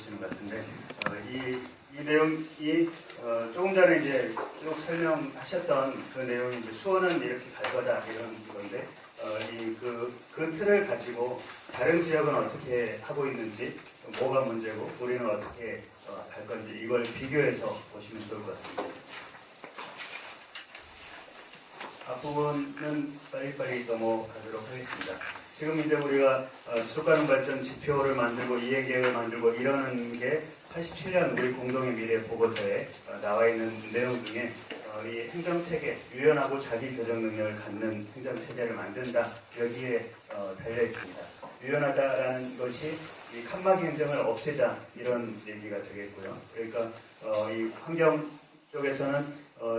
보시는 것 같은데, 이 내용이 조금 전에 이제 쭉 설명하셨던 그 내용이 이제 수원은 이렇게 갈 거다 이런 건데, 그 틀을 가지고 다른 지역은 어떻게 하고 있는지, 뭐가 문제고 우리는 어떻게 갈 건지 이걸 비교해서 보시면 좋을 것 같습니다. 앞부분은 빨리빨리 넘어가도록 하겠습니다. 지금 이제 우리가 지속가능 발전 지표를 만들고 이해계획을 만들고 이러는 게 87년 우리 공동의 미래 보고서에 나와 있는 내용 중에 이 행정체계, 유연하고 자기교정 능력을 갖는 행정체제를 만든다, 여기에 달려 있습니다. 유연하다라는 것이 이 칸막이 행정을 없애자 이런 얘기가 되겠고요. 그러니까 이 환경 쪽에서는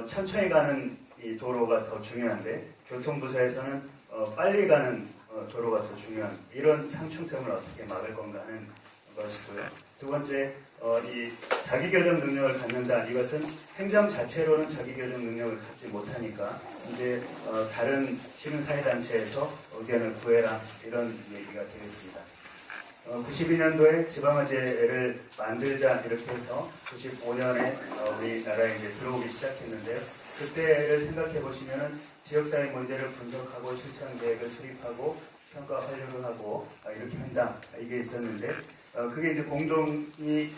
천천히 가는 이 도로가 더 중요한데, 교통부서에서는 빨리 가는 도로가 더 중요한, 이런 상충점을 어떻게 막을 건가 하는 것이고요. 두 번째, 이 자기교정 능력을 갖는다. 이것은 행정 자체로는 자기교정 능력을 갖지 못하니까 이제 다른 시민사회단체에서 의견을 구해라, 이런 얘기가 되겠습니다. 92년도에 지방의제를 만들자 이렇게 해서 95년에 우리나라에 이제 들어오기 시작했는데요. 그때를 생각해 보시면은 지역사회 문제를 분석하고 실천 계획을 수립하고 평가 활용을 하고 이렇게 한다, 이게 있었는데, 그게 이제 공동이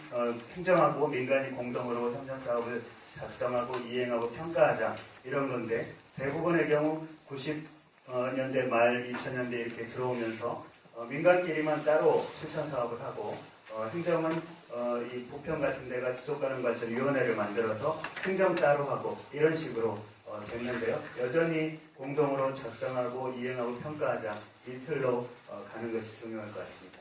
행정하고 민간이 공동으로 행정 사업을 작성하고 이행하고 평가하자 이런 건데, 대부분의 경우 90년대 말 2000년대 이렇게 들어오면서 민간끼리만 따로 실천 사업을 하고, 행정은 이 부평 같은 데가 지속가능발전위원회를 만들어서 행정 따로 하고 이런 식으로 됐는데요. 여전히 공동으로 작성하고 이행하고 평가하자, 이 틀로 가는 것이 중요할 것 같습니다.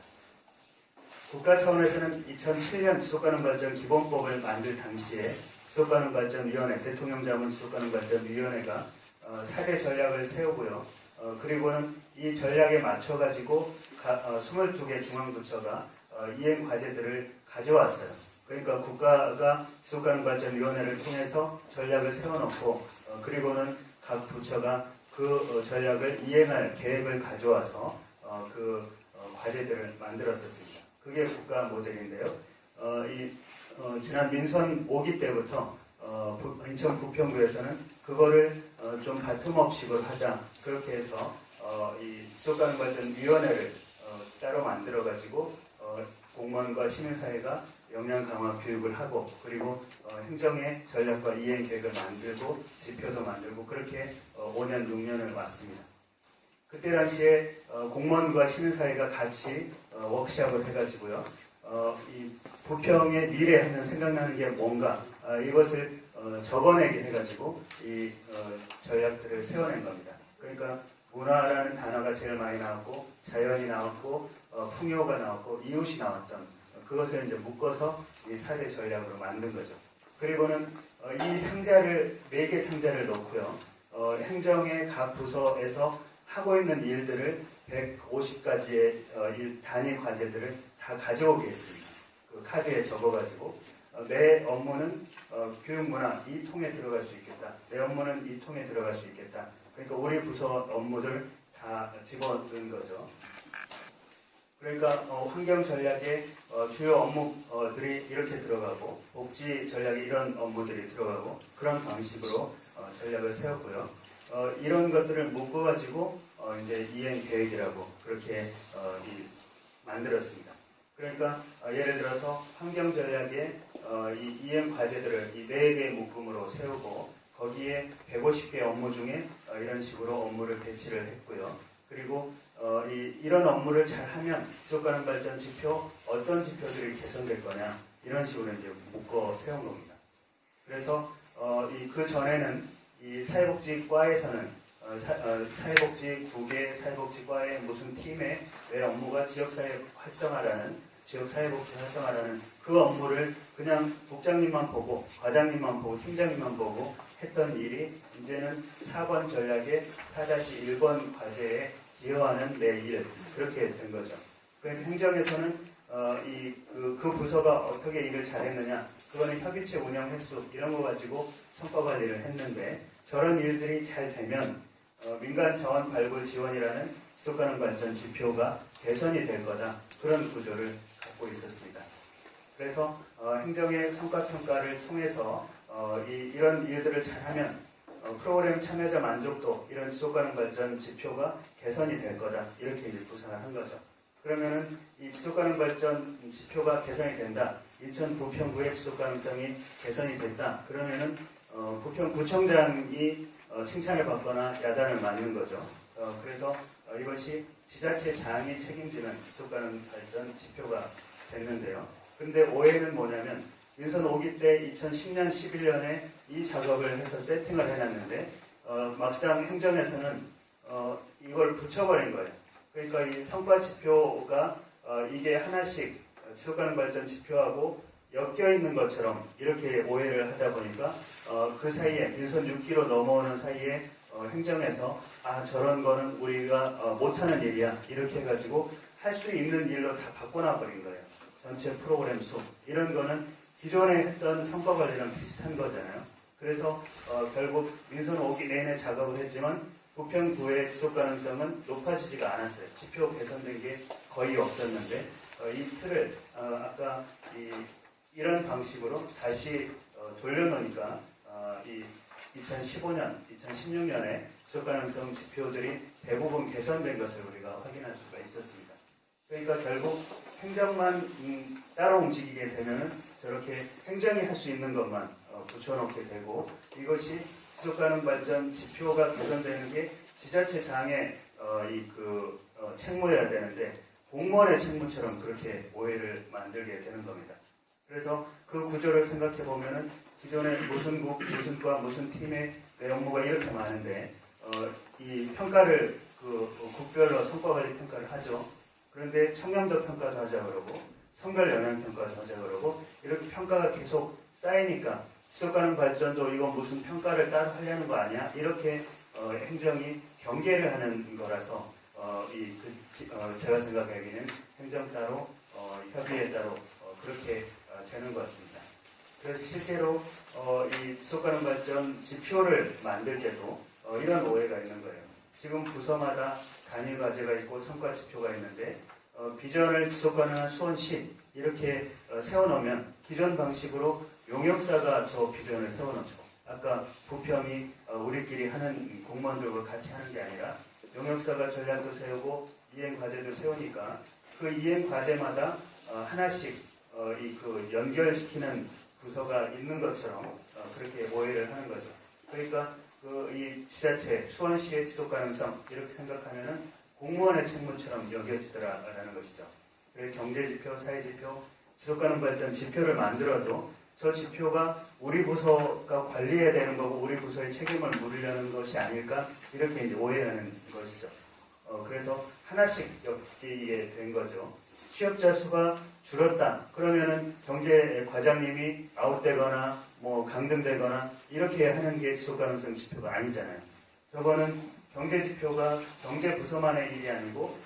국가 차원에서는 2007년 지속가능발전 기본법을 만들 당시에 지속가능발전위원회, 대통령 자문 지속가능발전위원회가 4대 전략을 세우고요. 그리고는 이 전략에 맞춰가지고 22개 중앙부처가 이행 과제들을 가져왔어요. 그러니까 국가가 지속가능발전위원회를 통해서 전략을 세워놓고, 그리고는 각 부처가 그 전략을 이행할 계획을 가져와서 그 과제들을 만들었었습니다. 그게 국가 모델인데요. 지난 민선 5기 때부터 인천 부평구에서는 그거를 좀 바텀업식으로 하자, 그렇게 해서 이 지속가능발전위원회를 따로 만들어가지고 공무원과 시민사회가 역량 강화 교육을 하고, 그리고 행정의 전략과 이행 계획을 만들고 지표도 만들고, 그렇게 5년 6년을 왔습니다. 그때 당시에 공무원과 시민사회가 같이 워크샵을 해가지고요. 이 부평의 미래 하면 생각나는 게 뭔가, 이것을 적어내게 해가지고 이 전략들을 세워낸 겁니다. 그러니까 문화라는 단어가 제일 많이 나왔고, 자연이 나왔고, 풍요가 나왔고, 이웃이 나왔던 그것을 이제 묶어서 이 4대 전략으로 만든 거죠. 그리고는 이 상자를, 4개 상자를 놓고요. 행정의 각 부서에서 하고 있는 일들을 150가지의 단위 과제들을 다 가져오게 했습니다. 그 카드에 적어가지고 내 업무는 교육문화 이 통에 들어갈 수 있겠다. 내 업무는 이 통에 들어갈 수 있겠다. 그러니까 우리 부서 업무들 다 집어넣은 거죠. 그러니까 환경 전략에 주요 업무들이 이렇게 들어가고, 복지 전략에 이런 업무들이 들어가고, 그런 방식으로 전략을 세웠고요. 이런 것들을 묶어가지고 이제 이행 계획이라고 그렇게 만들었습니다. 그러니까 예를 들어서 환경 전략에 이 이행 과제들을 이 4개 묶음으로 세우고, 거기에 150개 업무 중에 이런 식으로 업무를 배치를 했고요. 그리고 이런 업무를 잘하면 지속가능발전 지표, 어떤 지표들이 개선될 거냐, 이런 식으로 이제 묶어 세운 겁니다. 그래서 그 전에는 이 사회복지과에서는 사회복지국의 사회복지과의 무슨 팀의 내 업무가 지역사회 활성화라는, 지역사회복지 활성화라는 그 업무를 그냥 국장님만 보고, 과장님만 보고, 팀장님만 보고 했던 일이 이제는 4번 전략의 4-1번 과제에 기여하는 내 일, 그렇게 된 거죠. 그러니까 행정에서는 그 부서가 어떻게 일을 잘했느냐, 그거는 협의체 운영 횟수 이런 거 가지고 성과 관리를 했는데, 저런 일들이 잘 되면 민간 자원 발굴 지원이라는 지속가능 발전 지표가 개선이 될 거다, 그런 구조를 갖고 있었습니다. 그래서 행정의 성과평가를 통해서 이런 일들을 잘하면 프로그램 참여자 만족도, 이런 지속가능 발전 지표가 개선이 될 거다. 이렇게 이제 구상을 한 거죠. 그러면은 이 지속가능 발전 지표가 개선이 된다. 인천 부평구의 지속가능성이 개선이 됐다. 그러면은 부평구청장이 칭찬을 받거나 야단을 맞는 거죠. 그래서 이것이 지자체장이 책임지는 지속가능 발전 지표가 됐는데요. 근데 오해는 뭐냐면 민선 5기 때 2010년, 11년에 이 작업을 해서 세팅을 해놨는데 막상 행정에서는 이걸 붙여버린 거예요. 그러니까 이 성과 지표가 이게 하나씩 지속가능 발전 지표하고 엮여 있는 것처럼 이렇게 오해를 하다 보니까 그 사이에 민선 6기로 넘어오는 사이에 행정에서 저런 거는 우리가 못하는 일이야 이렇게 해가지고 할 수 있는 일로 다 바꿔놔 버린 거예요. 전체 프로그램 수 이런 거는 기존에 했던 성과 관리랑 비슷한 거잖아요. 그래서 결국 민선 5기 내내 작업을 했지만 부평구의 지속 가능성은 높아지지가 않았어요. 지표 개선된 게 거의 없었는데 이 틀을 아까 이런 방식으로 다시 돌려놓으니까 2015년, 2016년에 지속 가능성 지표들이 대부분 개선된 것을 우리가 확인할 수가 있었습니다. 그러니까 결국 행정만 따로 움직이게 되면은 저렇게 행정이 할 수 있는 것만 붙여놓게 되고 이것이 지속가능 발전 지표가 개선되는 게 지자체장의 책무여야 되는데 공무원의 책무처럼 그렇게 오해를 만들게 되는 겁니다. 그래서 그 구조를 생각해 보면은 기존에 무슨 국, 무슨 과, 무슨 팀의 내 업무가 이렇게 많은데 이 평가를 국별로 성과관리 평가를 하죠. 그런데 청렴도 평가도 하자 그러고 성별 영향 평가도 하자 그러고 이렇게 평가가 계속 쌓이니까 지속가능 발전도 이건 무슨 평가를 따로 하려는 거 아니야? 이렇게 행정이 경계를 하는 거라서 제가 생각하기에는 행정 따로 협의에 따로 그렇게 되는 것 같습니다. 그래서 실제로 이 지속가능 발전 지표를 만들 때도 이런 오해가 있는 거예요. 지금 부서마다 단위 과제가 있고 성과 지표가 있는데 비전을 지속가능한 수원시 이렇게 세워놓으면 기존 방식으로 용역사가 저 비전을 세워놓죠. 아까 부평이 우리끼리 하는 공무원들과 같이 하는 게 아니라 용역사가 전략도 세우고 이행 과제도 세우니까 그 이행 과제마다 하나씩 연결시키는 부서가 있는 것처럼 그렇게 오해를 하는 거죠. 그러니까 이 지자체 수원시의 지속 가능성 이렇게 생각하면은 공무원의 책무처럼 여겨지더라라는 것이죠. 그래서 경제지표, 사회지표, 지속가능 발전 지표를 만들어도 저 지표가 우리 부서가 관리해야 되는 거고 우리 부서의 책임을 물으려는 것이 아닐까 이렇게 이제 오해하는 것이죠. 그래서 하나씩 엮이게 된 거죠. 취업자 수가 줄었다. 그러면은 경제 과장님이 아웃되거나 강등되거나 이렇게 하는 게 지속가능성 지표가 아니잖아요. 저거는 경제지표가 경제부서만의 일이 아니고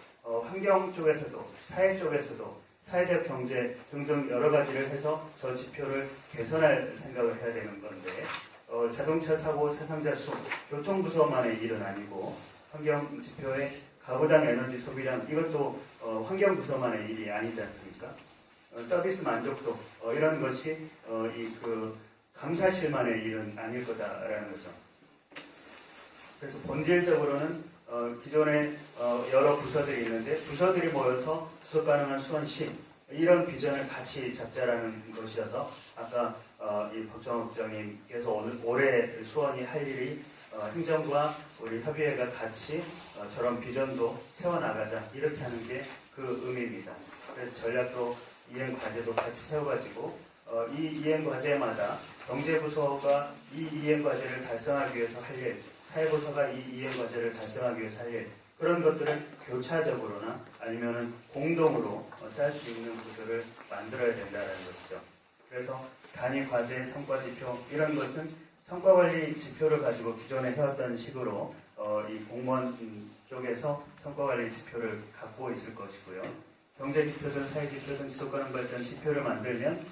환경 쪽에서도 사회 쪽에서도 사회적 경제 등등 여러 가지를 해서 저 지표를 개선할 생각을 해야 되는 건데 자동차 사고 사상자 수 교통부서만의 일은 아니고 환경지표의 가구당 에너지 소비량 이것도 환경부서만의 일이 아니지 않습니까? 서비스 만족도 이런 것이 감사실만의 일은 아닐 거다라는 거죠. 그래서 본질적으로는 기존에 여러 부서들이 있는데 부서들이 모여서 지속 가능한 수원시 이런 비전을 같이 잡자라는 것이어서 아까 이 박정호 국장님께서 올해 수원이 할 일이 행정과 우리 협의회가 같이 저런 비전도 세워나가자 이렇게 하는 게 그 의미입니다. 그래서 전략도 이행 과제도 같이 세워가지고 이 이행 과제마다 경제부서가 이 이행 과제를 달성하기 위해서 할 일, 사회부서가 이 이행 과제를 달성하기 위해서 할 일, 그런 것들을 교차적으로나 아니면은 공동으로 짤 수 있는 구조를 만들어야 된다는 것이죠. 그래서 단위 과제, 성과 지표 이런 것은 성과 관리 지표를 가지고 기존에 해왔던 식으로 이 공무원 쪽에서 성과 관리 지표를 갖고 있을 것이고요. 경제 지표든 사회 지표든 지속 가능 발전 지표를 만들면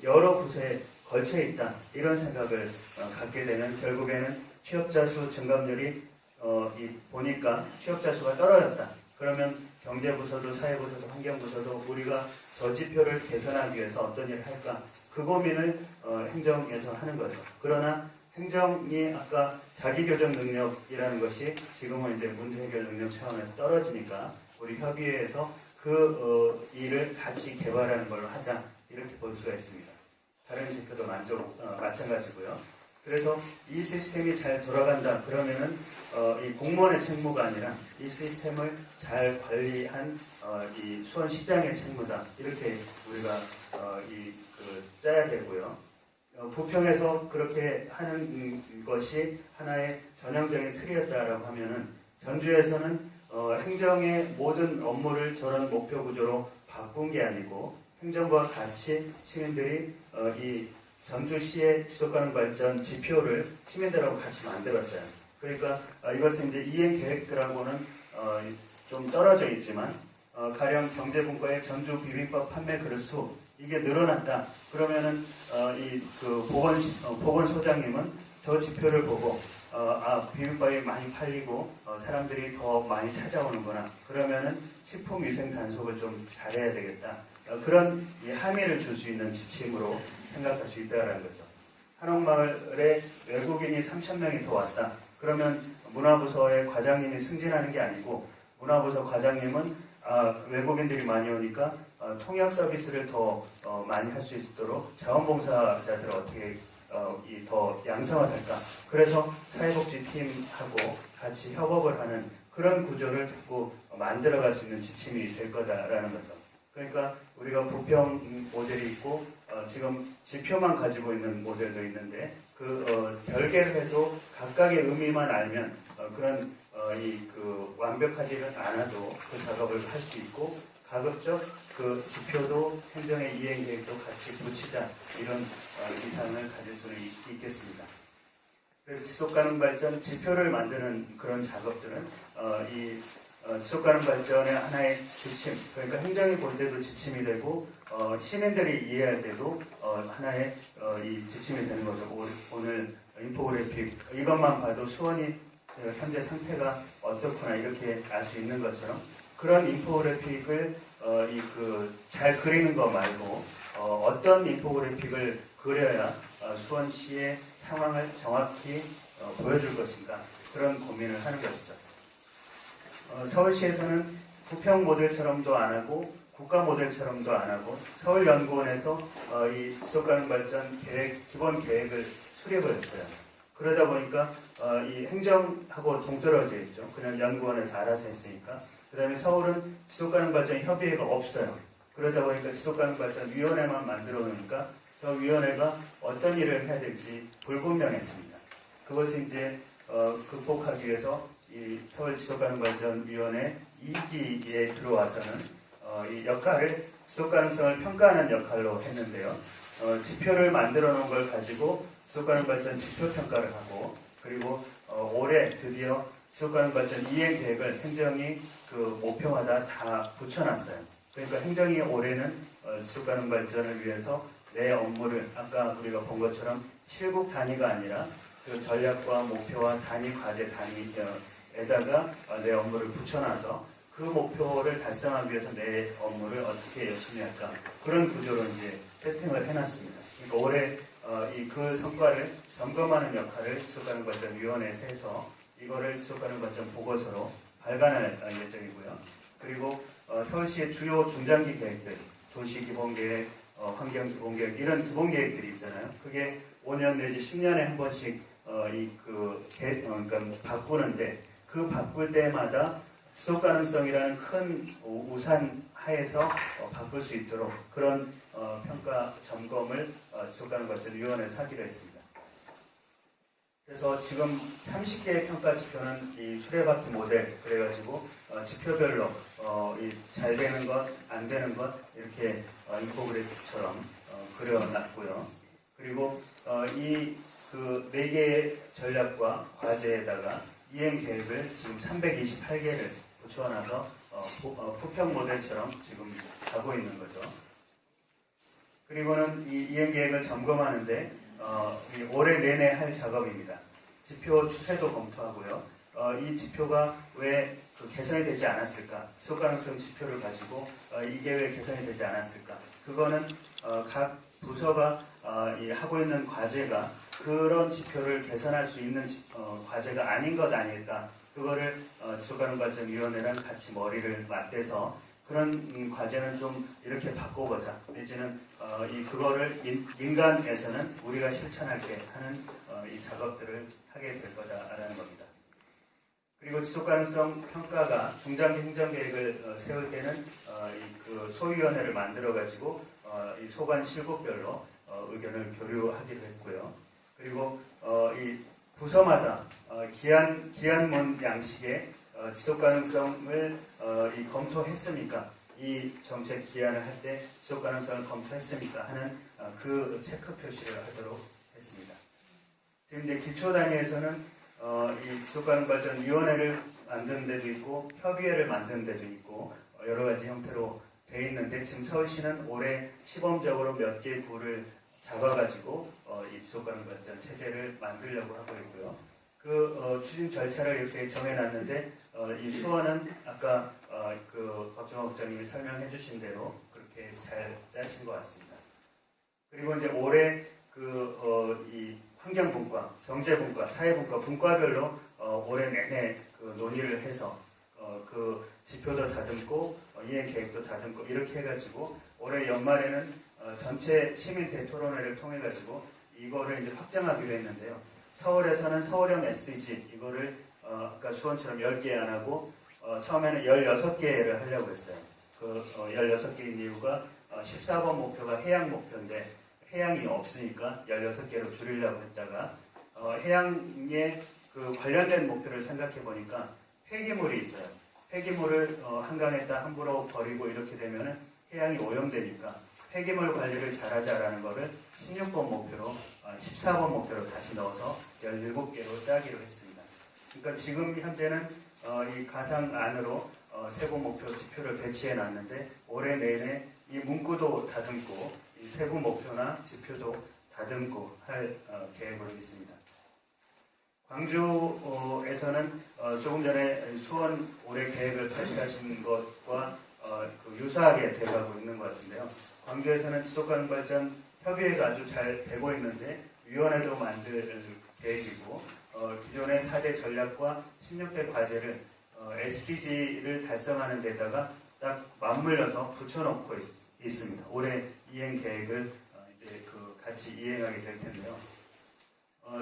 여러 부서에 걸쳐 있다 이런 생각을 갖게 되면 결국에는 취업자 수 증감률이 보니까 취업자 수가 떨어졌다. 그러면 경제부서도 사회부서도 환경부서도 우리가 저 지표를 개선하기 위해서 어떤 일을 할까 그 고민을 행정에서 하는 거죠. 그러나 행정이 아까 자기교정 능력이라는 것이 지금은 이제 문제 해결 능력 차원에서 떨어지니까 우리 협의회에서 그 일을 같이 개발하는 걸로 하자 이렇게 볼 수가 있습니다. 다른 지표도 마찬가지고요. 그래서 이 시스템이 잘 돌아간다 그러면은 이 공무원의 책무가 아니라 이 시스템을 잘 관리한 이 수원시장의 책무다 이렇게 우리가 짜야 되고요. 부평에서 그렇게 하는 것이 하나의 전형적인 틀이었다라고 하면은 전주에서는 행정의 모든 업무를 저런 목표 구조로 바꾼 게 아니고 행정과 같이 시민들이 이 전주시의 지속가능 발전 지표를 시민들하고 같이 만들었어요. 그러니까 이것은 이제 이행 계획들하고는 좀 떨어져 있지만 가령 경제분과의 전주 비빔밥 판매 그릇 수 이게 늘어났다. 그러면은 보건소장님은 저 지표를 보고 비빔밥이 많이 팔리고 사람들이 더 많이 찾아오는구나. 그러면은 식품위생 단속을 좀 잘해야 되겠다. 그런 함의를 줄 수 있는 지침으로 생각할 수 있다는 거죠. 한옥마을에 외국인이 3,000명이 더 왔다. 그러면 문화부서의 과장님이 승진하는 게 아니고 문화부서 과장님은 외국인들이 많이 오니까 통역 서비스를 더 많이 할 수 있도록 자원봉사자들을 어떻게 더 양성화할까. 그래서 사회복지팀하고 같이 협업을 하는 그런 구조를 자꾸 만들어갈 수 있는 지침이 될 거다라는 거죠. 그러니까 우리가 부평 모델이 있고 지금 지표만 가지고 있는 모델도 있는데 별개로 해도 각각의 의미만 알면 그런 완벽하지는 않아도 그 작업을 할 수 있고 가급적 그 지표도 행정의 이행 계획도 같이 붙이자 이런 이상을 가질 수는 있겠습니다. 그래서 지속가능 발전 지표를 만드는 그런 작업들은 지속가능 발전의 하나의 지침, 그러니까 행정이 볼 때도 지침이 되고 시민들이 이해할 때도 하나의 이 지침이 되는 거죠. 오늘 인포그래픽 이것만 봐도 수원이 현재 상태가 어떻구나 이렇게 알 수 있는 것처럼 그런 인포그래픽을 잘 그리는 거 말고 어떤 인포그래픽을 그려야 수원시의 상황을 정확히 보여줄 것인가 그런 고민을 하는 것이죠. 서울시에서는 부평 모델처럼도 안 하고 국가 모델처럼도 안 하고 서울연구원에서 이 지속가능 발전 기본 계획을 수립을 했어요. 그러다 보니까 이 행정하고 동떨어져 있죠. 그냥 연구원에서 알아서 했으니까. 그 다음에 서울은 지속가능 발전 협의회가 없어요. 그러다 보니까 지속가능 발전 위원회만 만들어 놓으니까 저 위원회가 어떤 일을 해야 될지 불분명했습니다. 그것을 이제 극복하기 위해서 이 서울 지속가능발전위원회 2기에 들어와서는 이 역할을 지속가능성을 평가하는 역할로 했는데요. 지표를 만들어 놓은 걸 가지고 지속가능발전 지표 평가를 하고 그리고 올해 드디어 지속가능발전 이행 계획을 행정이 목표마다 다 붙여놨어요. 그러니까 행정이 올해는 지속가능발전을 위해서 내 업무를 아까 우리가 본 것처럼 실국 단위가 아니라 그 전략과 목표와 단위 과제 단위에다가 내 업무를 붙여놔서 그 목표를 달성하기 위해서 내 업무를 어떻게 열심히 할까 그런 구조로 이제 세팅을 해놨습니다. 그러니까 올해 그 성과를 점검하는 역할을 지속가능발전위원회에서 해서 이거를 지속가능발전 보고서로 발간할 예정이고요. 그리고 서울시의 주요 중장기 계획들, 도시기본계획, 환경기본계획 이런 기본계획들이 있잖아요. 그게 5년 내지 10년에 한 번씩 그러니까 바꾸는데 그 바꿀 때마다 지속가능성이라는 큰 우산 하에서 바꿀 수 있도록 그런 평가 점검을 지속가능발전위원회에서 하기로 했습니다. 그래서 지금 30개의 평가 지표는 이 수레바퀴 모델 그래가지고 지표별로 잘 되는 것, 안 되는 것 이렇게 인포그래픽처럼 그려놨고요. 그리고 이 4개의 전략과 과제에다가 이행 계획을 지금 328개를 붙여놔서 부평 모델처럼 지금 가고 있는 거죠. 그리고는 이 이행 계획을 점검하는데 올해 내내 할 작업입니다. 지표 추세도 검토하고요. 이 지표가 왜 개선이 되지 않았을까? 지속 가능성 지표를 가지고 이게 왜 개선이 되지 않았을까? 그거는 각 부서가 하고 있는 과제가 그런 지표를 개선할 수 있는 과제가 아닌 것 아닐까? 그거를 지속가능발전위원회랑 같이 머리를 맞대서 그런 과제는 좀 이렇게 바꿔보자. 내지는 그거를 민간에서는 우리가 실천할게 하는 이 작업들을 하게 될 거다라는 겁니다. 그리고 지속가능성 평가가 중장기 행정계획을 세울 때는 그 소위원회를 만들어 가지고 이 소관 실국별로 의견을 교류하기로 했고요. 그리고 이 부서마다 기한문 양식의 지속가능성을 검토했습니까? 이 정책 기한을 할 때 지속가능성을 검토했습니까? 하는 그 체크 표시를 하도록 했습니다. 지금 이제 기초단위에서는 이 지속가능발전위원회를 만드는 데도 있고 협의회를 만드는 데도 있고 여러 가지 형태로 돼 있는데 지금 서울시는 올해 시범적으로 몇 개 구를 잡아가지고 이 지속가능발전 체제를 만들려고 하고 있고요. 그 추진 절차를 이렇게 정해놨는데 이 수원은 아까 그 박정호 국장님이 설명해 주신 대로 그렇게 잘 짜신 것 같습니다. 그리고 이제 올해 이 환경분과, 경제분과, 사회분과, 분과별로 올해 내내 그 논의를 해서 그 지표도 다듬고 이행 계획도 다듬고 이렇게 해가지고 올해 연말에는 전체 시민 대토론회를 통해 가지고 이거를 이제 확정하기로 했는데요. 서울에서는 서울형 SDG 이거를 아까 수원처럼 10개 안 하고 처음에는 16개를 하려고 했어요. 그 16개인 이유가 14번 목표가 해양 목표인데 해양이 없으니까 16개로 줄이려고 했다가 해양에 그 관련된 목표를 생각해 보니까 폐기물이 있어요. 폐기물을 한강에다 함부로 버리고 이렇게 되면은 해양이 오염되니까 폐기물 관리를 잘하자라는 거를 16번 목표로 14번 목표로 다시 넣어서 17개로 짜기로 했습니다. 그러니까 지금 현재는 이 가상안으로 세부 목표 지표를 배치해 놨는데 올해 내내 이 문구도 다듬고 이 세부 목표나 지표도 다듬고 할 계획으로 있습니다. 광주에서는 조금 전에 수원 올해 계획을 발표하신 것과 그 유사하게 돼가고 있는 것 같은데요. 광주에서는 지속가능발전 협의회가 아주 잘 되고 있는데 위원회도 만들 계획이고 기존의 4대 전략과 16대 과제를 SDG를 달성하는 데다가 딱 맞물려서 붙여놓고 있습니다. 올해 이행 계획을 이제 같이 이행하게 될 텐데요.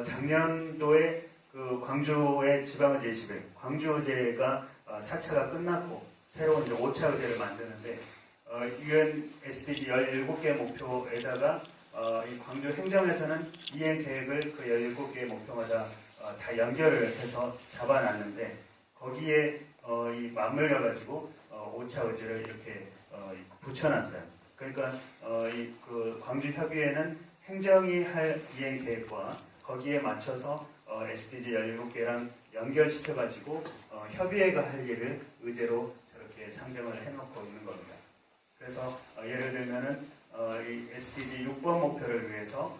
작년도에 그 광주의 지방의제 20일, 광주의제가 4차가 끝났고 새로운 이제 5차 의제를 만드는데 UN SDG 17개 목표에다가 이 광주 행정에서는 이행 계획을 그 17개의 목표마다 다 연결을 해서 잡아놨는데 거기에 이 맞물려 가지고 5차 의제를 이렇게 붙여놨어요. 그러니까 그 광주 협의회는 행정이 할 이행 계획과 거기에 맞춰서 SDG 17개랑 연결시켜 가지고 협의회가 할 일을 의제로 저렇게 상정을 해놓고 있는 겁니다. 그래서 예를 들면은 이 SDG 6번 목표를 위해서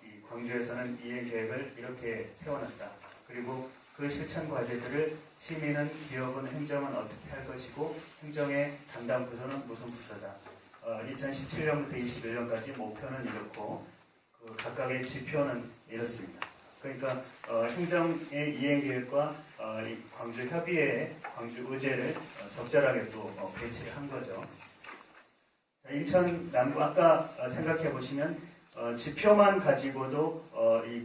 이 광주에서는 이행 계획을 이렇게 세워놨다. 그리고 그 실천 과제들을 시민은, 기업은, 행정은 어떻게 할 것이고 행정의 담당 부서는 무슨 부서다. 2017년부터 21년까지 목표는 이렇고 그 각각의 지표는 이렇습니다. 그러니까 행정의 이행 계획과 이 광주 협의회, 광주 의제를 적절하게 또 배치를 한 거죠. 인천 남부 아까 생각해 보시면 지표만 가지고도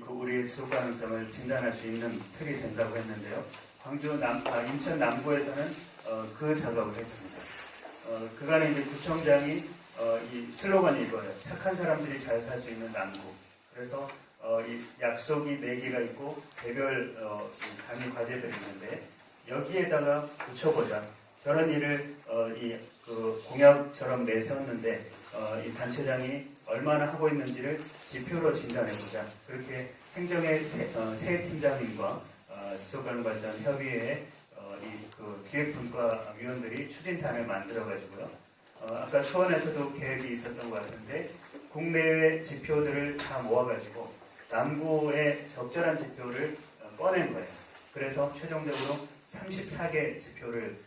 우리의 지속 가능성을 진단할 수 있는 틀이 된다고 했는데요. 인천 남부에서는 그 작업을 했습니다. 그간에 이제 구청장이 이 슬로건이 이거예요. 착한 사람들이 잘 살 수 있는 남구. 그래서 이 약속이 4개가 있고 개별 단위 과제들이 있는데 여기에다가 붙여보자. 저런 일을 그 공약처럼 내세웠는데 이 단체장이 얼마나 하고 있는지를 지표로 진단해보자. 그렇게 행정의 세 팀장님과 지속가능발전 협의회의 그 기획분과위원들이 추진단을 만들어가지고요. 아까 수원에서도 계획이 있었던 것 같은데 국내외 지표들을 다 모아가지고 남구의 적절한 지표를 꺼낸 거예요. 그래서 최종적으로 34개 지표를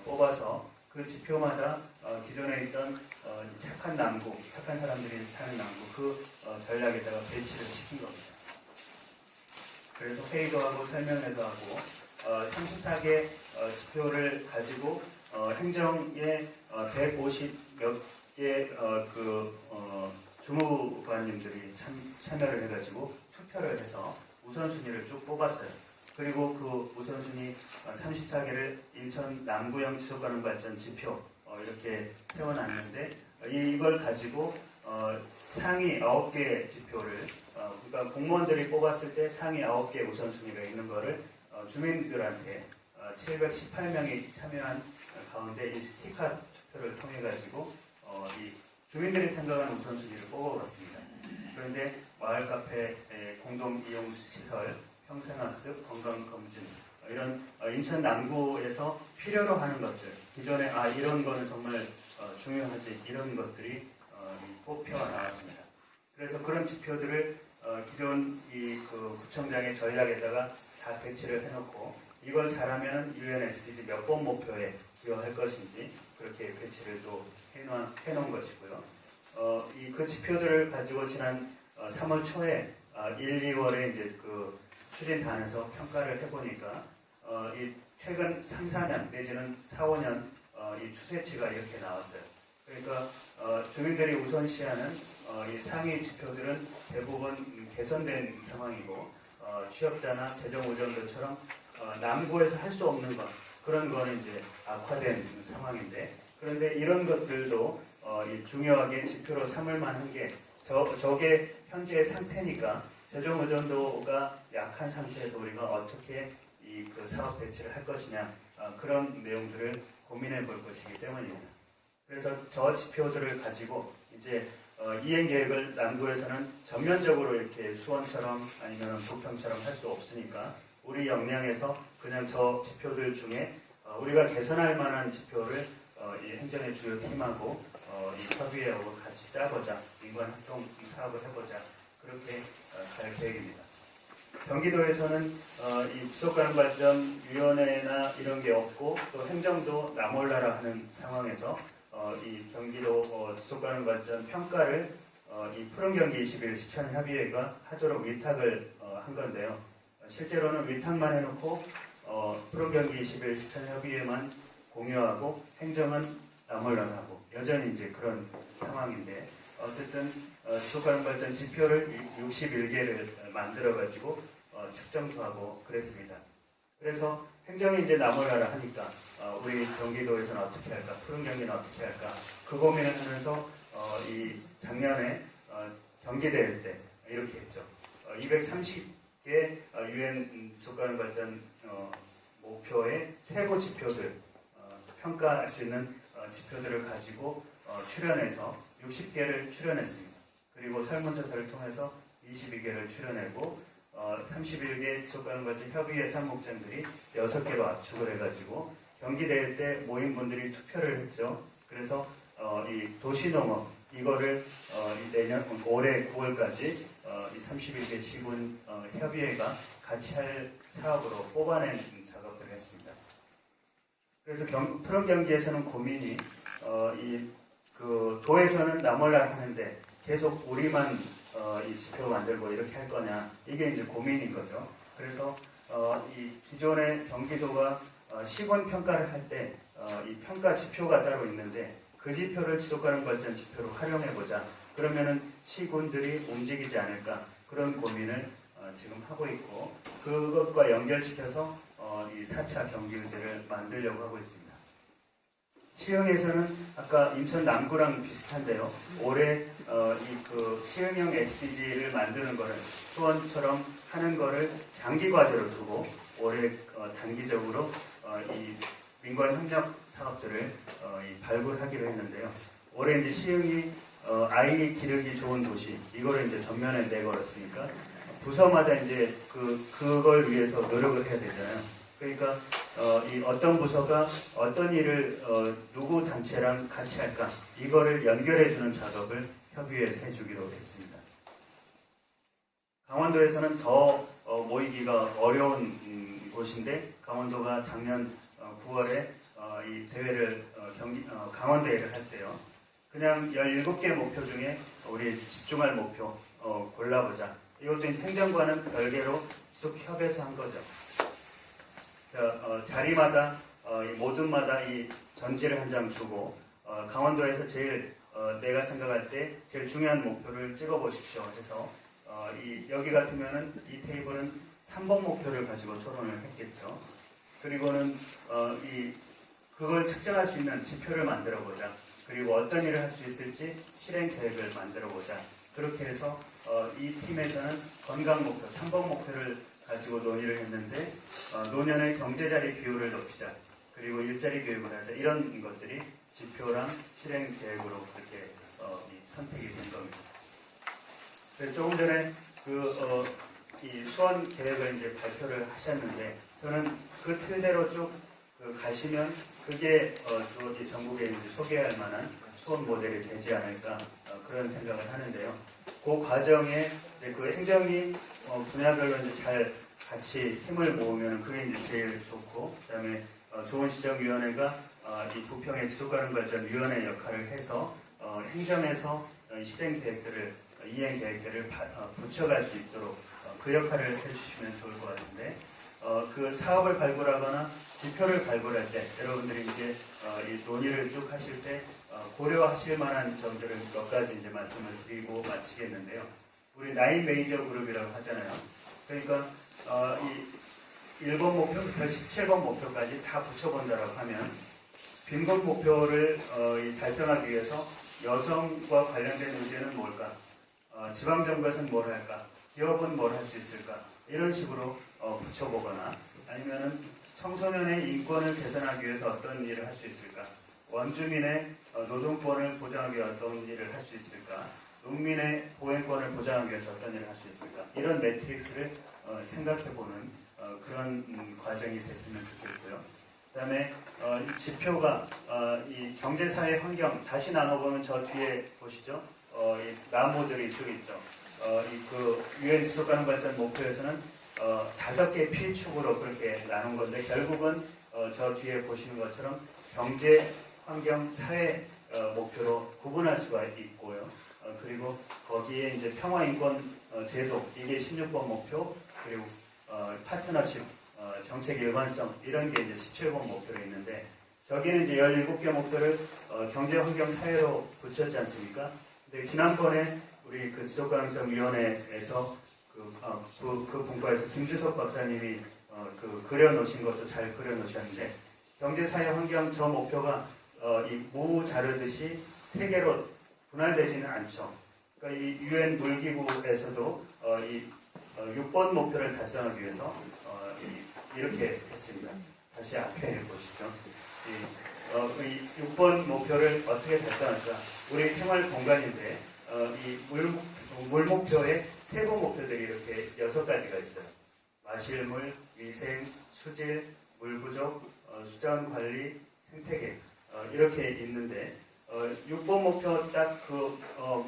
뽑아서 그 지표마다 기존에 있던 착한 남구, 착한 사람들이 사는 남구 그 전략에다가 배치를 시킨 겁니다. 그래서 회의도 하고 설명회도 하고 34개 지표를 가지고 행정에 150몇 개 주무관님들이 참여를 해가지고 투표를 해서 우선순위를 쭉 뽑았어요. 그리고 그 우선순위 34개를 인천 남구형 지속가능발전 지표 이렇게 세워놨는데 이걸 가지고 상위 9개 지표를 그러니까 공무원들이 뽑았을 때 상위 9개 우선순위가 있는 거를 주민들한테 718명이 참여한 가운데 이 스티커 투표를 통해 가지고 이 주민들이 생각하는 우선순위를 뽑아봤습니다. 그런데 마을 카페, 공동 이용 시설, 평생학습, 건강검진 이런 인천 남구에서 필요로 하는 것들 기존에 이런 거는 정말 중요하지 이런 것들이 뽑혀 나왔습니다. 그래서 그런 지표들을 기존 그 구청장의 전략에다가 다 배치를 해놓고 이걸 잘하면 UN SDG 몇 번 목표에 기여할 것인지 그렇게 배치를 또 해놓은 것이고요. 그 지표들을 가지고 지난 3월 초에 1, 2월에 이제 그 추진단에서 평가를 해보니까 이 최근 3, 4년 내지는 4, 5년 이 추세치가 이렇게 나왔어요. 그러니까 주민들이 우선시하는 이 상위 지표들은 대부분 개선된 상황이고 취업자나 재정의존도처럼 남구에서 할 수 없는 것 그런 거는 이제 악화된 상황인데 그런데 이런 것들도 중요하게 지표로 삼을 만한 게 저게 현재의 상태니까 재정의존도가 약한 상태에서 우리가 어떻게 그 사업 배치를 할 것이냐 그런 내용들을 고민해 볼 것이기 때문입니다. 그래서 저 지표들을 가지고 이제 이행 계획을 남구에서는 전면적으로 이렇게 수원처럼 아니면 부평처럼 할 수 없으니까 우리 역량에서 그냥 저 지표들 중에 우리가 개선할 만한 지표를 이 행정의 주요 팀하고 이 협의회하고 같이 짜보자, 민관 활동 사업을 해보자 그렇게 갈 계획입니다. 경기도에서는 이 지속가능발전위원회나 이런 게 없고 또 행정도 나몰라라 하는 상황에서 이 경기도 지속가능발전 평가를 이 푸른경기 21 시천협의회가 하도록 위탁을 한 건데요. 실제로는 위탁만 해놓고 푸른경기 21 시천협의회만 공유하고 행정은 나몰라라고 여전히 이제 그런 상황인데 어쨌든 지속가능발전 지표를 61개를 만들어가지고 측정도 하고 그랬습니다. 그래서 행정이 이제 나몰라라 하니까 우리 경기도에서는 어떻게 할까, 푸른 경기는 어떻게 할까 그 고민을 하면서 이 작년에 경기대회 때 이렇게 했죠. 230개 UN 지속가능발전 목표의 세부 지표들 평가할 수 있는 지표들을 가지고 출연해서 60개를 출연했습니다. 그리고 설문조사를 통해서 22개를 출연하고 31개 지속가능발전 협의회 상목장들이 6개로 압축을 해가지고 경기대회 때 모인 분들이 투표를 했죠. 그래서 이 도시농업 이거를 내년 올해 9월까지 이 31개 시군 협의회가 같이 할 사업으로 뽑아낸 작업들을 했습니다. 그래서 푸른 경기에서는 고민이 그 도에서는 나몰라 하는데 계속 우리만 이 지표 만들고 이렇게 할 거냐 이게 이제 고민인 거죠. 그래서 이 기존의 경기도가 시군 평가를 할 때 이 평가 지표가 따로 있는데 그 지표를 지속가능발전 지표로 활용해 보자. 그러면은 시군들이 움직이지 않을까 그런 고민을 지금 하고 있고 그것과 연결시켜서 이 4차 경기의제를 만들려고 하고 있습니다. 시흥에서는 아까 인천 남구랑 비슷한데요. 올해 그 시흥형 SDG를 만드는 거를 수원처럼 하는 거를 장기 과제로 두고 올해 단기적으로 이 민관 협력 사업들을 발굴하기로 했는데요. 올해 이제 시흥이 아이 기르기 좋은 도시 이거를 이제 전면에 내걸었으니까 부서마다 이제 그걸 위해서 노력을 해야 되잖아요. 그러니까 이 어떤 부서가 어떤 일을 누구 단체랑 같이 할까 이거를 연결해주는 작업을 협의회에서 해주기로 했습니다. 강원도에서는 더 모이기가 어려운 곳인데 강원도가 작년 9월에 이 대회를 강원대회를 할 때요. 그냥 17개 목표 중에 우리 집중할 목표 골라보자. 이것도 행정과는 별개로 쭉 협의해서 한 거죠. 자리마다 모둠마다 이 전지를 한 장 주고 강원도에서 제일 내가 생각할 때 제일 중요한 목표를 찍어보십시오 해서 여기 같으면은 이 테이블은 3번 목표를 가지고 토론을 했겠죠. 그리고는 그걸 측정할 수 있는 지표를 만들어 보자. 그리고 어떤 일을 할 수 있을지 실행 계획을 만들어 보자. 그렇게 해서 이 팀에서는 건강 목표, 3번 목표를 가지고 논의를 했는데 노년의 경제자리 비율을 높이자. 그리고 일자리 교육을 하자. 이런 것들이 지표랑 실행 계획으로 그렇게 선택이 된 겁니다. 조금 전에 이 수원 계획을 이제 발표를 하셨는데 저는 그 틀대로 쭉 가시면 그게 또 이 전국에 이제 소개할 만한 수원 모델이 되지 않을까 그런 생각을 하는데요. 그 과정에 이제 그 행정이 분야별로 이제 잘 같이 힘을 모으면 그게 이제 제일 좋고, 그다음에 좋은시정위원회가 이 부평의 지속가능발전위원회 역할을 해서 행정에서 실행 계획들을 이행 계획들을 붙여갈 수 있도록 그 역할을 해주시면 좋을 것 같은데, 그 사업을 발굴하거나 지표를 발굴할 때 여러분들이 이제 이 논의를 쭉 하실 때 고려하실 만한 점들을 몇 가지 이제 말씀을 드리고 마치겠는데요. 우리 9 메이저 그룹이라고 하잖아요. 그러니까 이 1번 목표부터 17번 목표까지 다 붙여본다라고 하면 빈곤 목표를 달성하기 위해서 여성과 관련된 문제는 뭘까? 지방정부에서는 뭘 할까? 기업은 뭘 할 수 있을까? 이런 식으로 붙여보거나, 아니면은 청소년의 인권을 개선하기 위해서 어떤 일을 할 수 있을까? 원주민의 노동권을 보장하기 위해 어떤 일을 할 수 있을까? 농민의 보행권을 보장하기 위해서 어떤 일을 할 수 있을까? 이런 매트릭스를 생각해보는 그런 과정이 됐으면 좋겠고요. 그 다음에 이 지표가 이 경제사회 환경 다시 나눠보면 저 뒤에 보시죠. 이 나무들이 쭉 있죠. 그 유엔 지속가능발전 목표에서는 5개 필축으로 그렇게 나눈 건데, 결국은 저 뒤에 보시는 것처럼 경제, 환경, 사회 목표로 구분할 수가 있고요. 그리고 거기에 이제 평화, 인권, 제도, 이게 16번 목표, 그리고 파트너십, 정책 일관성, 이런 게 이제 17번 목표로 있는데, 저기는 이제 17개 목표를 경제, 환경, 사회로 붙였지 않습니까? 근데 지난번에 우리 그 지속가능성위원회에서 그 분과에서 김주석 박사님이 그려놓으신 것도 잘 그려놓으셨는데, 경제, 사회, 환경 저 목표가 이 무 자르듯이 세 개로 분할되지는 않죠. 그러니까 이 유엔 물기구에서도 이 6번 목표를 달성하기 위해서 이렇게 했습니다. 다시 앞에 보시죠. 이 6번 목표를 어떻게 달성할까? 우리 생활 공간인데 이 물 목표에 세부 목표들이 이렇게 6가지가 있어요. 마실 물, 위생, 수질, 물 부족, 수자원 관리, 생태계 이렇게 있는데 6번 목표 딱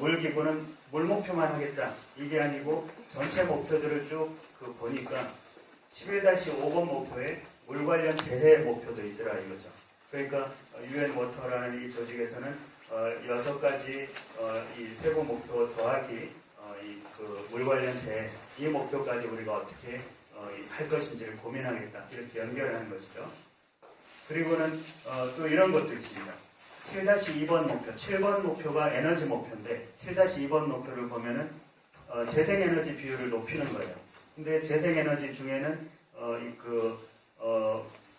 물기구는 물 목표만 하겠다 이게 아니고 전체 목표들을 쭉 보니까 11-5번 목표에 물 관련 재해 목표도 있더라 이거죠. 그러니까 유엔 워터라는 이 조직에서는 6가지 이 세부 목표 더하기 물 관련 재해 이 목표까지 우리가 어떻게 할 것인지를 고민하겠다 이렇게 연결하는 것이죠. 그리고는 또 이런 것도 있습니다. 7-2번 목표, 7번 목표가 에너지 목표인데 7-2번 목표를 보면은 재생에너지 비율을 높이는 거예요. 근데 재생에너지 중에는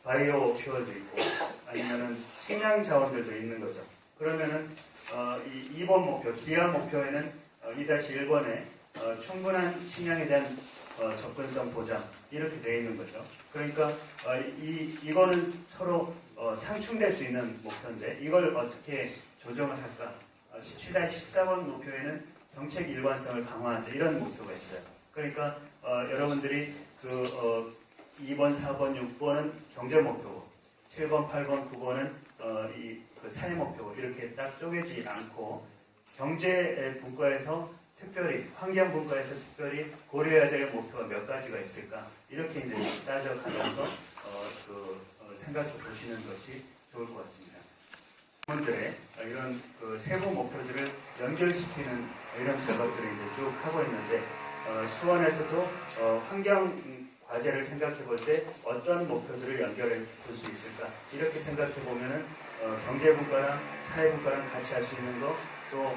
바이오 퓨얼도 있고 아니면은 식량 자원들도 있는 거죠. 그러면은 이 2번 목표, 기하 목표에는 2-1번에 충분한 식량에 대한 접근성 보장 이렇게 되어 있는 거죠. 그러니까 이거는 서로 상충될 수 있는 목표인데 이걸 어떻게 조정을 할까? 17-14번 목표에는 정책 일관성을 강화하자 이런 목표가 있어요. 그러니까 여러분들이 2번, 4번, 6번은 경제 목표고 7번, 8번, 9번은 그 사회 목표고 이렇게 딱 쪼개지 않고 경제 분과에서 특별히 환경분과에서 특별히 고려해야 될 목표가 몇 가지가 있을까 이렇게 이제 따져가면서 생각해 보시는 것이 좋을 것 같습니다. 분들의 이런 세부 목표들을 연결시키는 이런 작업들을 이제 쭉 하고 있는데 수원에서도 환경 과제를 생각해 볼 때 어떤 목표들을 연결해 볼 수 있을까 이렇게 생각해 보면은 경제분과랑 사회분과랑 같이 할 수 있는 거 또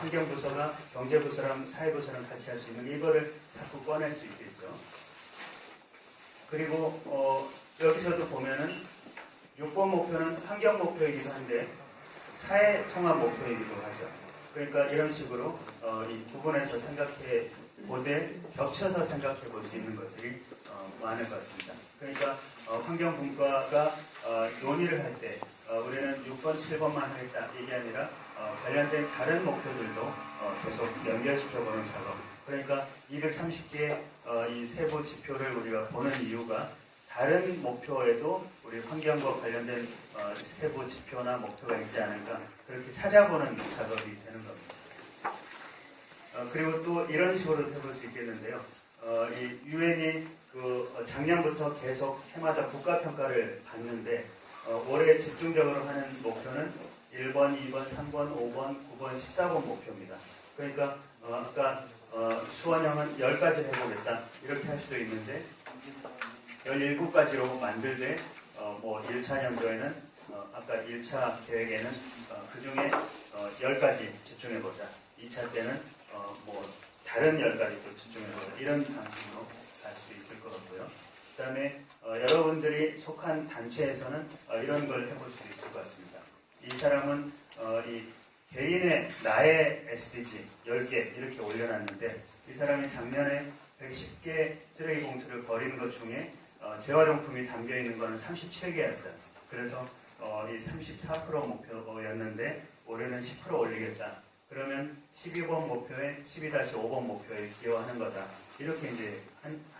환경부서가 경제부서랑 사회부서랑 같이 할 수 있는 이거를 자꾸 꺼낼 수 있겠죠. 그리고 여기서도 보면은 6번 목표는 환경 목표이기도 한데 사회 통합 목표이기도 하죠. 그러니까 이런 식으로 이 부분에서 생각해 보되 겹쳐서 생각해 볼 수 있는 것들이 많을 것 같습니다. 그러니까 환경분과가 논의를 할 때 우리는 6번, 7번만 하겠다 이게 아니라 관련된 다른 목표들도 계속 연결시켜보는 작업. 그러니까 230개의 이 세부 지표를 우리가 보는 이유가 다른 목표에도 우리 환경과 관련된 세부 지표나 목표가 있지 않을까 그렇게 찾아보는 작업이 되는 겁니다. 그리고 또 이런 식으로 해볼 수 있겠는데요. 이 유엔이 작년부터 계속 해마다 국가평가를 받는데 올해 집중적으로 하는 목표는 1번, 2번, 3번, 5번, 9번, 14번 목표입니다. 그러니까 아까 수원형은 10가지 해보겠다 이렇게 할 수도 있는데 17가지로 만들되 1차 연도에는 아까 1차 계획에는 그 중에 10가지 집중해보자. 2차 때는 다른 10가지 또 집중해보자. 이런 방식으로 갈 수도 있을 것 같고요. 그 다음에 여러분들이 속한 단체에서는 이런 걸 해볼 수도 있을 것 같습니다. 이 사람은 이 개인의 나의 SDG 10개 이렇게 올려놨는데 이 사람이 작년에 110개 쓰레기 봉투를 버리는 것 중에 재활용품이 담겨있는 거는 37개였어요. 그래서 이 34% 목표였는데 올해는 10% 올리겠다. 그러면 12번 목표에 12-5번 목표에 기여하는 거다. 이렇게 이제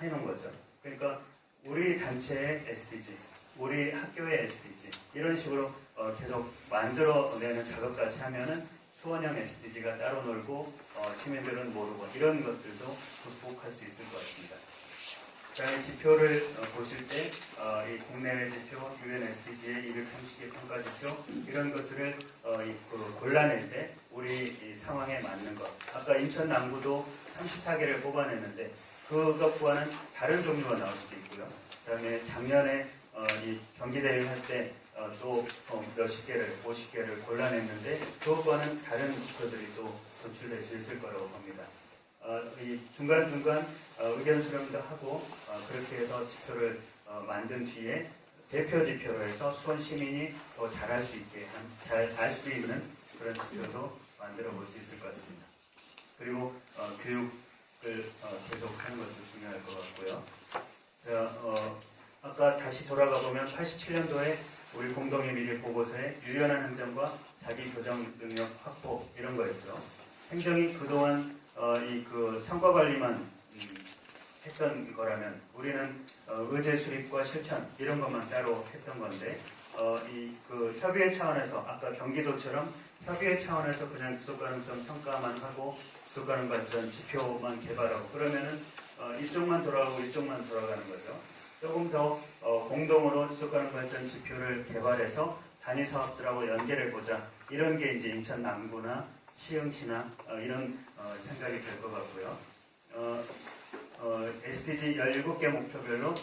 해놓은 거죠. 그러니까 우리 단체의 SDG, 우리 학교의 SDG 이런 식으로 계속 만들어내는 작업까지 하면은 수원형 SDG가 따로 놀고 시민들은 모르고 이런 것들도 극복할 수 있을 것 같습니다. 그다음에 지표를 보실 때 이 국내외 지표, UN SDG의 230개 평가 지표 이런 것들을 골라낼 때 우리 이 상황에 맞는 것. 아까 인천 남구도 34개를 뽑아냈는데 그것과는 다른 종류가 나올 수도 있고요. 그다음에 작년에 이 경기대회 할 때 또 몇십 개를, 50개를 골라냈는데 그것과는 다른 지표들이 또 도출될 수 있을 거라고 봅니다. 이 중간중간 의견 수렴도 하고 그렇게 해서 지표를 만든 뒤에 대표 지표로 해서 수원 시민이 더 잘할 수 있게 잘 알 수 있는 그런 지표도 만들어 볼 수 있을 것 같습니다. 그리고 교육을 계속 하는 것도 중요할 것 같고요. 자, 아까 다시 돌아가 보면 87년도에 우리 공동의 미래 보고서에 유연한 행정과 자기 교정 능력 확보 이런 거였죠. 행정이 그동안 성과 관리만 했던 거라면 우리는 의제 수립과 실천 이런 것만 따로 했던 건데 협의회 차원에서 아까 경기도처럼 협의회 차원에서 그냥 지속 가능성 평가만 하고 지속 가능 발전 지표만 개발하고 그러면은 이쪽만 돌아가고 이쪽만 돌아가는 거죠. 조금 더 공동으로 지속 가능 발전 지표를 개발해서 단위 사업들하고 연결해 보자. 이런 게 이제 인천 남구나 시흥시나 이런 생각이 될 것 같고요. SDG 17개 목표별로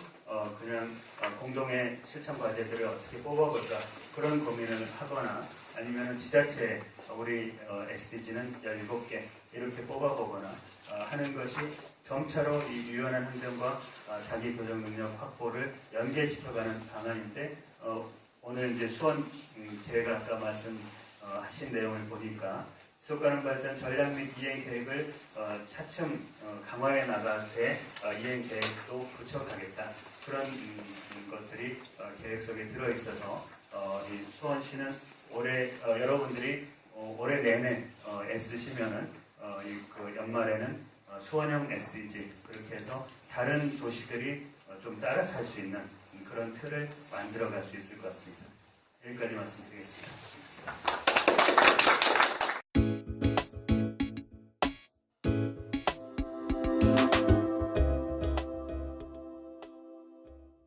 그냥 공동의 실천 과제들을 어떻게 뽑아볼까 그런 고민을 하거나 아니면 지자체에 우리 SDG는 17개 이렇게 뽑아보거나 하는 것이 점차로 이 유연한 행정과 자기 교정 능력 확보를 연계시켜가는 방안인데 오늘 이제 수원 계획을 아까 말씀하신 내용을 보니까 지속가능 발전 전략 및 이행 계획을 차츰 강화해 나갈 때 이행 계획도 붙여가겠다. 그런 것들이 계획 속에 들어있어서 이 수원시는 올해 여러분들이 올해 내내 애쓰시면은 연말에는 수원형 SDG 그렇게 해서 다른 도시들이 좀 따라서 할 수 있는 그런 틀을 만들어갈 수 있을 것 같습니다. 여기까지 말씀드리겠습니다.